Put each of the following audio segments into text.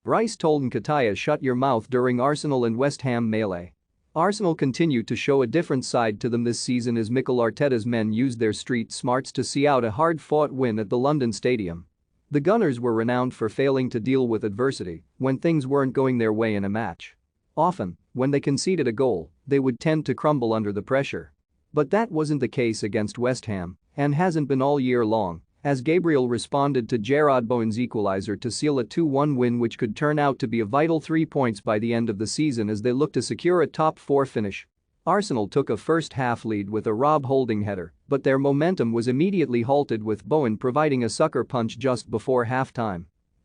Rice told Nketiah shut your mouth during Arsenal and West Ham melee. Arsenal continued to show a different side to them this season as Mikel Arteta's men used their street smarts to see out a hard-fought win at the London Stadium. The Gunners were renowned for failing to deal with adversity when things weren't going their way in a match. Often, when they conceded a goal, they would tend to crumble under the pressure. But that wasn't the case against West Ham and hasn't been all year long, as Gabriel responded to Jarrod Bowen's equaliser to seal a 2-1 win which could turn out to be a vital 3 points by the end of the season as they look to secure a top-4 finish. Arsenal took a first-half lead with a Rob Holding header, but their momentum was immediately halted with Bowen providing a sucker punch just before halftime.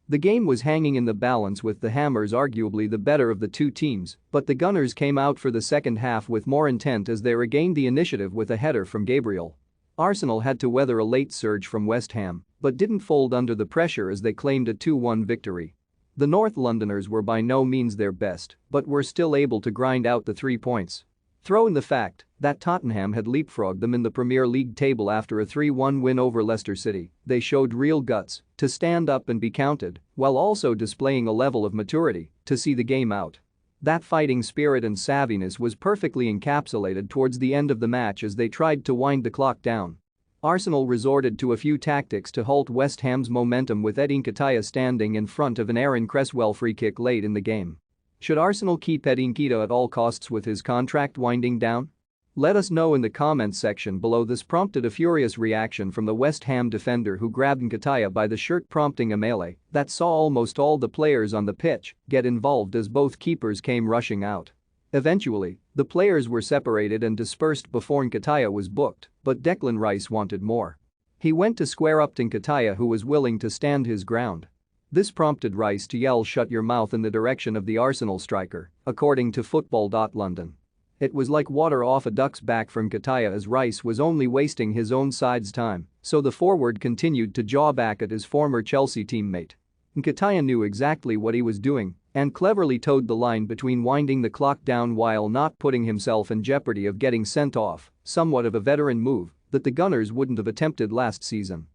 The game was hanging in the balance with the Hammers arguably the better of the two teams, but the Gunners came out for the second half with more intent as they regained the initiative with a header from Gabriel. Arsenal had to weather a late surge from West Ham, but didn't fold under the pressure as they claimed a 2-1 victory. The North Londoners were by no means their best, but were still able to grind out the 3 points. Throw in the fact that Tottenham had leapfrogged them in the Premier League table after a 3-1 win over Leicester City. They showed real guts to stand up and be counted, while also displaying a level of maturity to see the game out. That fighting spirit and savviness was perfectly encapsulated towards the end of the match as they tried to wind the clock down. Arsenal resorted to a few tactics to halt West Ham's momentum with Nketiah standing in front of an Aaron Cresswell free kick late in the game. Should Arsenal keep Nketiah at all costs with his contract winding down? Let us know in the comments section below. This prompted a furious reaction from the West Ham defender who grabbed Nketiah by the shirt, prompting a melee that saw almost all the players on the pitch get involved as both keepers came rushing out. Eventually, the players were separated and dispersed before Nketiah was booked, but Declan Rice wanted more. He went to square up to Nketiah, who was willing to stand his ground. This prompted Rice to yell "shut your mouth" in the direction of the Arsenal striker, according to Football.London. It was like water off a duck's back from Nketiah as Rice was only wasting his own side's time, so the forward continued to jaw back at his former Chelsea teammate. Nketiah knew exactly what he was doing and cleverly towed the line between winding the clock down while not putting himself in jeopardy of getting sent off, somewhat of a veteran move that the Gunners wouldn't have attempted last season.